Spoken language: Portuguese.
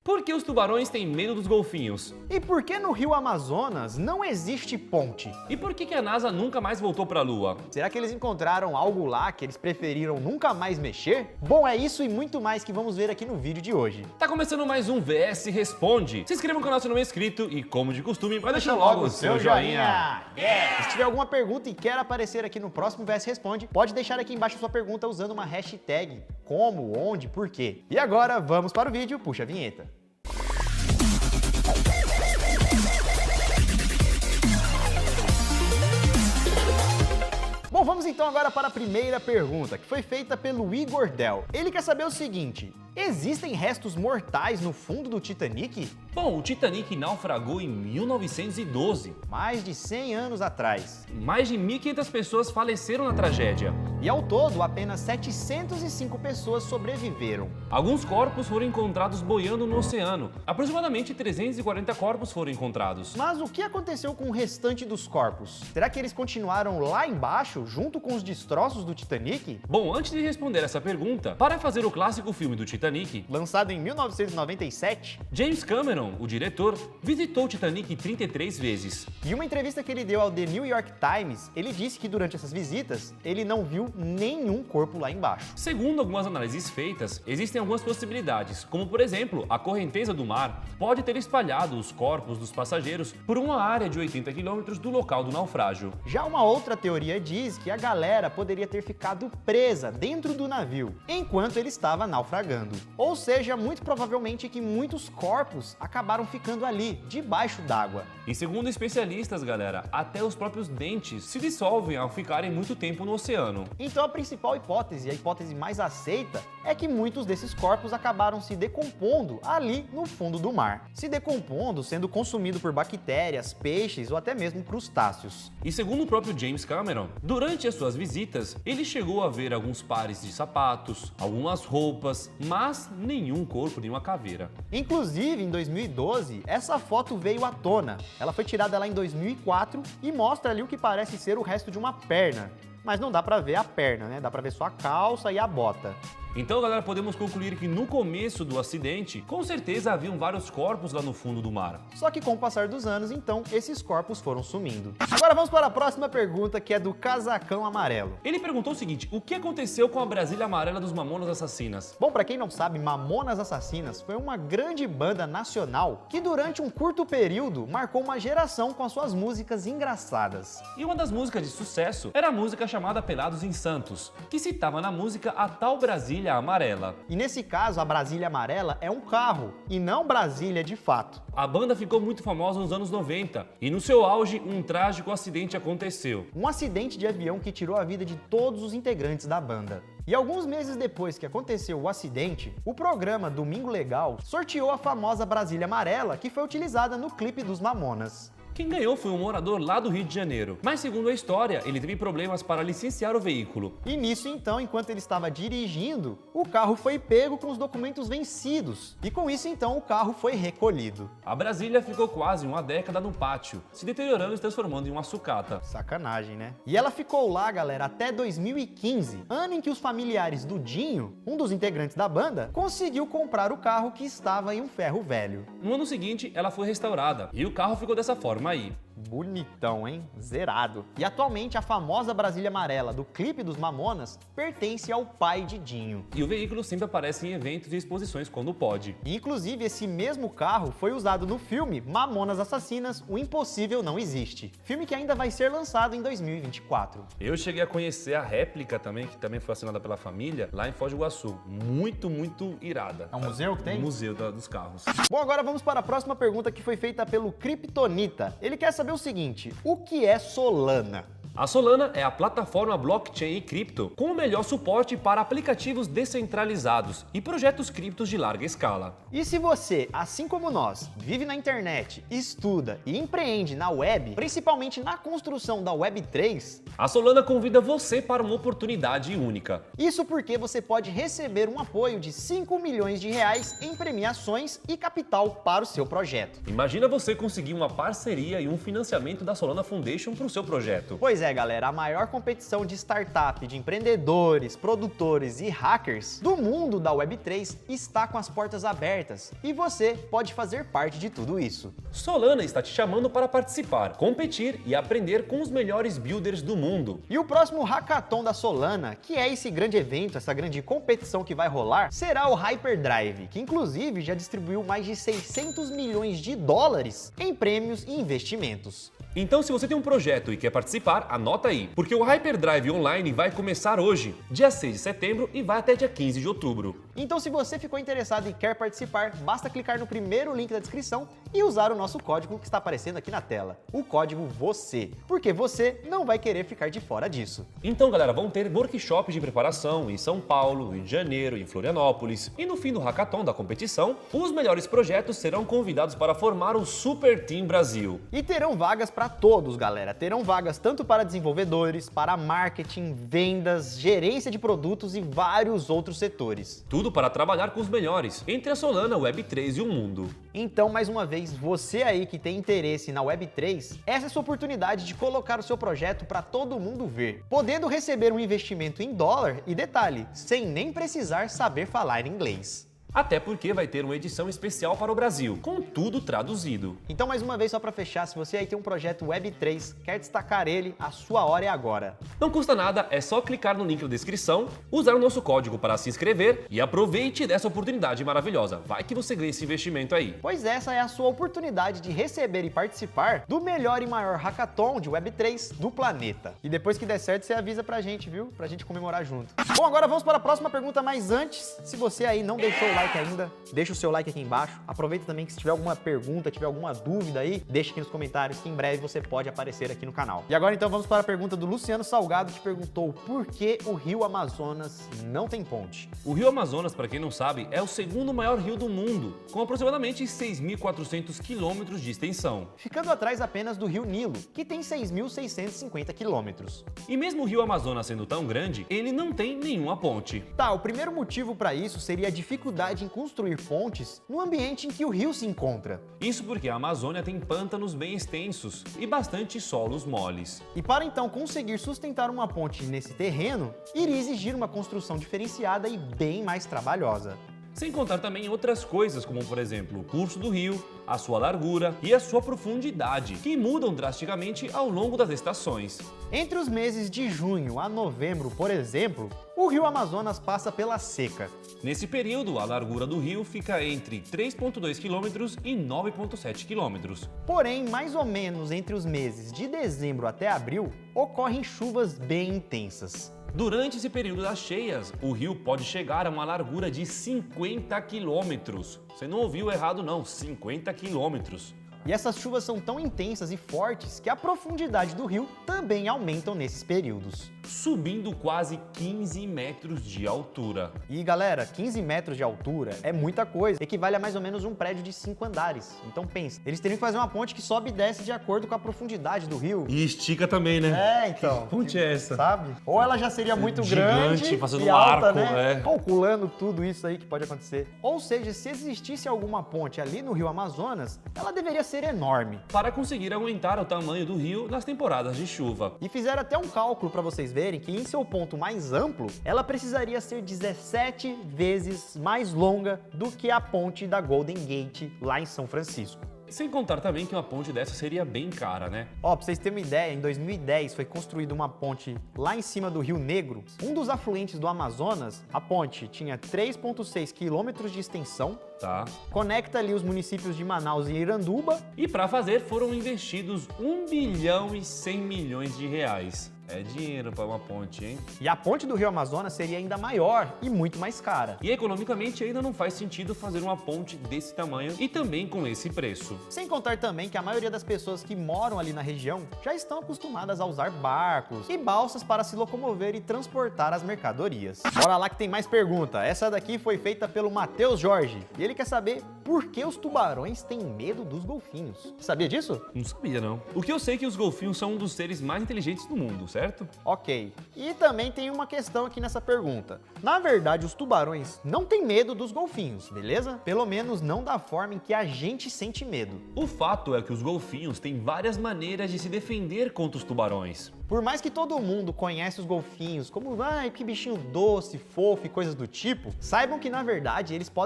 Por que os tubarões têm medo dos golfinhos? E por que no rio Amazonas não existe ponte? E por que a NASA nunca mais voltou para a Lua? Será que eles encontraram algo lá que eles preferiram nunca mais mexer? Bom, é isso e muito mais que vamos ver aqui no vídeo de hoje. Tá começando mais um VS Responde. Se inscreva no canal se não é inscrito e, como de costume, vai deixar logo o seu joinha. Yeah. Se tiver alguma pergunta e quer aparecer aqui no próximo VS Responde, pode deixar aqui embaixo a sua pergunta usando uma hashtag como, onde, por quê. E agora vamos para o vídeo, puxa a vinheta. Bom, vamos então agora para a primeira pergunta, que foi feita pelo Igor Del. Ele quer saber o seguinte: existem restos mortais no fundo do Titanic? Bom, o Titanic naufragou em 1912. Mais de 100 anos atrás. Mais de 1.500 pessoas faleceram na tragédia. E ao todo, apenas 705 pessoas sobreviveram. Alguns corpos foram encontrados boiando no oceano. Aproximadamente 340 corpos foram encontrados. Mas o que aconteceu com o restante dos corpos? Será que eles continuaram lá embaixo, junto com os destroços do Titanic? Bom, antes de responder essa pergunta, para fazer o clássico filme do Titanic, lançado em 1997, James Cameron, o diretor, visitou o Titanic 33 vezes. Em uma entrevista que ele deu ao The New York Times, ele disse que durante essas visitas, ele não viu nenhum corpo lá embaixo. Segundo algumas análises feitas, existem algumas possibilidades, como por exemplo, a correnteza do mar pode ter espalhado os corpos dos passageiros por uma área de 80 quilômetros do local do naufrágio. Já uma outra teoria diz que a galera poderia ter ficado presa dentro do navio, enquanto ele estava naufragando. Ou seja, muito provavelmente que muitos corpos acabaram ficando ali, debaixo d'água. E segundo especialistas, galera, até os próprios dentes se dissolvem ao ficarem muito tempo no oceano. Então a principal hipótese, a hipótese mais aceita, é que muitos desses corpos acabaram se decompondo ali no fundo do mar. Se decompondo, sendo consumido por bactérias, peixes ou até mesmo crustáceos. E segundo o próprio James Cameron, durante as suas visitas, ele chegou a ver alguns pares de sapatos, algumas roupas, mas nenhum corpo, nenhuma caveira. Inclusive, em 2012, essa foto veio à tona. Ela foi tirada lá em 2004 e mostra ali o que parece ser o resto de uma perna. Mas não dá pra ver a perna, né? Dá pra ver só a calça e a bota. Então, galera, podemos concluir que no começo do acidente, com certeza haviam vários corpos lá no fundo do mar. Só que com o passar dos anos, então, esses corpos foram sumindo. Agora vamos para a próxima pergunta, que é do Casacão Amarelo. Ele perguntou o seguinte: o que aconteceu com a Brasília Amarela dos Mamonas Assassinas? Bom, pra quem não sabe, Mamonas Assassinas foi uma grande banda nacional que durante um curto período marcou uma geração com as suas músicas engraçadas. E uma das músicas de sucesso era a música chamada Pelados em Santos, que citava na música a tal Brasília Amarela. E nesse caso, a Brasília Amarela é um carro, e não Brasília de fato. A banda ficou muito famosa nos anos 90, e no seu auge, um trágico acidente aconteceu. Um acidente de avião que tirou a vida de todos os integrantes da banda. E alguns meses depois que aconteceu o acidente, o programa Domingo Legal sorteou a famosa Brasília Amarela que foi utilizada no clipe dos Mamonas. Quem ganhou foi um morador lá do Rio de Janeiro, mas segundo a história, ele teve problemas para licenciar o veículo. E nisso então, enquanto ele estava dirigindo, o carro foi pego com os documentos vencidos. E com isso então, o carro foi recolhido. A Brasília ficou quase uma década no pátio, se deteriorando e se transformando em uma sucata. Sacanagem, né? E ela ficou lá, galera, até 2015, ano em que os familiares do Dinho, um dos integrantes da banda, conseguiu comprar o carro que estava em um ferro velho. No ano seguinte, ela foi restaurada e o carro ficou dessa forma aí. Bonitão, hein? Zerado. E atualmente a famosa Brasília Amarela do clipe dos Mamonas pertence ao pai de Dinho. E o veículo sempre aparece em eventos e exposições quando pode. E, inclusive, esse mesmo carro foi usado no filme Mamonas Assassinas, O Impossível Não Existe. Filme que ainda vai ser lançado em 2024. Eu cheguei a conhecer a réplica também, que também foi assinada pela família, lá em Foz do Iguaçu. Muito irada. É um museu que tem? Um museu dos carros. Bom, agora vamos para a próxima pergunta que foi feita pelo Kryptonita. Ele quer saber o seguinte: o que é Solana? A Solana é a plataforma blockchain e cripto com o melhor suporte para aplicativos descentralizados e projetos criptos de larga escala. E se você, assim como nós, vive na internet, estuda e empreende na web, principalmente na construção da Web3, a Solana convida você para uma oportunidade única. Isso porque você pode receber um apoio de 5 milhões de reais em premiações e capital para o seu projeto. Imagina você conseguir uma parceria e um financiamento da Solana Foundation para o seu projeto. Pois é, é, galera, a maior competição de startup, de empreendedores, produtores e hackers do mundo da Web3 está com as portas abertas e você pode fazer parte de tudo isso. Solana está te chamando para participar, competir e aprender com os melhores builders do mundo. E o próximo Hackathon da Solana, que é esse grande evento, essa grande competição que vai rolar, será o Hyperdrive, que inclusive já distribuiu mais de 600 milhões de dólares em prêmios e investimentos. Então, se você tem um projeto e quer participar, anota aí, porque o Hyperdrive Online vai começar hoje, dia 6 de setembro, e vai até dia 15 de outubro. Então, se você ficou interessado e quer participar, basta clicar no primeiro link da descrição e usar o nosso código que está aparecendo aqui na tela, o código VOCê, porque você não vai querer ficar de fora disso. Então, galera, vão ter workshops de preparação em São Paulo, Rio de Janeiro, em Florianópolis, e no fim do Hackathon da competição, os melhores projetos serão convidados para formar o Super Team Brasil. E terão vagas para todos, galera. Terão vagas tanto para desenvolvedores, para marketing, vendas, gerência de produtos e vários outros setores. Tudo para trabalhar com os melhores, entre a Solana, Web3 e o mundo. Então, mais uma vez, você aí que tem interesse na Web3, essa é a sua oportunidade de colocar o seu projeto para todo mundo ver, podendo receber um investimento em dólar e, detalhe, sem nem precisar saber falar inglês. Até porque vai ter uma edição especial para o Brasil, com tudo traduzido. Então, mais uma vez, só para fechar, se você aí tem um projeto Web3, quer destacar ele, a sua hora é agora. Não custa nada, é só clicar no link na descrição, usar o nosso código para se inscrever e aproveite dessa oportunidade maravilhosa. Vai que você ganha esse investimento aí. Pois essa é a sua oportunidade de receber e participar do melhor e maior hackathon de Web3 do planeta. E depois que der certo, você avisa pra gente, viu? Pra gente comemorar junto. Bom, agora vamos para a próxima pergunta, mas antes, se você aí não deixou o like ainda, deixa o seu like aqui embaixo. Aproveita também que se tiver alguma pergunta, tiver alguma dúvida aí, deixa aqui nos comentários que em breve você pode aparecer aqui no canal. E agora então vamos para a pergunta do Luciano Salgado, que perguntou por que o Rio Amazonas não tem ponte? O Rio Amazonas, para quem não sabe, é o segundo maior rio do mundo, com aproximadamente 6.400 quilômetros de extensão. Ficando atrás apenas do Rio Nilo, que tem 6.650 quilômetros. E mesmo o Rio Amazonas sendo tão grande, ele não tem nenhuma ponte. Tá, o primeiro motivo para isso seria a dificuldade em construir pontes no ambiente em que o rio se encontra. Isso porque a Amazônia tem pântanos bem extensos e bastante solos moles. E para então conseguir sustentar uma ponte nesse terreno, iria exigir uma construção diferenciada e bem mais trabalhosa. Sem contar também outras coisas, como por exemplo o curso do rio, a sua largura e a sua profundidade, que mudam drasticamente ao longo das estações. Entre os meses de junho a novembro, por exemplo, o rio Amazonas passa pela seca. Nesse período, a largura do rio fica entre 3,2 km e 9,7 km. Porém, mais ou menos entre os meses de dezembro até abril, ocorrem chuvas bem intensas. Durante esse período das cheias, o rio pode chegar a uma largura de 50 quilômetros. Você não ouviu errado não, 50 quilômetros. E essas chuvas são tão intensas e fortes que a profundidade do rio também aumentam nesses períodos, subindo quase 15 metros de altura. E galera, 15 metros de altura é muita coisa, equivale a mais ou menos um prédio de 5 andares. Então pensa, eles teriam que fazer uma ponte que sobe e desce de acordo com a profundidade do rio. E estica também, né? É, então. Que ponte é essa? Sabe? Ou ela já seria muito gigante, grande fazendo e um alta, arco, né? Calculando tudo isso aí que pode acontecer. Ou seja, se existisse alguma ponte ali no rio Amazonas, ela deveria ser enorme. Para conseguir aumentar o tamanho do rio nas temporadas de chuva. E fizeram até um cálculo para vocês verem que em seu ponto mais amplo, ela precisaria ser 17 vezes mais longa do que a ponte da Golden Gate lá em São Francisco. Sem contar também que uma ponte dessa seria bem cara, né? Ó, pra vocês terem uma ideia, em 2010 foi construída uma ponte lá em cima do Rio Negro, um dos afluentes do Amazonas. A ponte tinha 3,6 quilômetros de extensão, tá? Conecta ali os municípios de Manaus e Iranduba. E para fazer foram investidos 1 bilhão e 100 milhões de reais. É dinheiro para uma ponte, hein? E a ponte do Rio Amazonas seria ainda maior e muito mais cara. E economicamente ainda não faz sentido fazer uma ponte desse tamanho e também com esse preço. Sem contar também que a maioria das pessoas que moram ali na região já estão acostumadas a usar barcos e balsas para se locomover e transportar as mercadorias. Bora lá que tem mais pergunta. Essa daqui foi feita pelo Matheus Jorge e ele quer saber por que os tubarões têm medo dos golfinhos. Sabia disso? Não sabia, não. O que eu sei é que os golfinhos são um dos seres mais inteligentes do mundo, certo? Ok. E também tem uma questão aqui nessa pergunta. Na verdade, os tubarões não têm medo dos golfinhos, beleza? Pelo menos não da forma em que a gente sente medo. O fato é que os golfinhos têm várias maneiras de se defender contra os tubarões. Por mais que todo mundo conhece os golfinhos como, ai, que bichinho doce, fofo e coisas do tipo, saibam que na verdade eles podem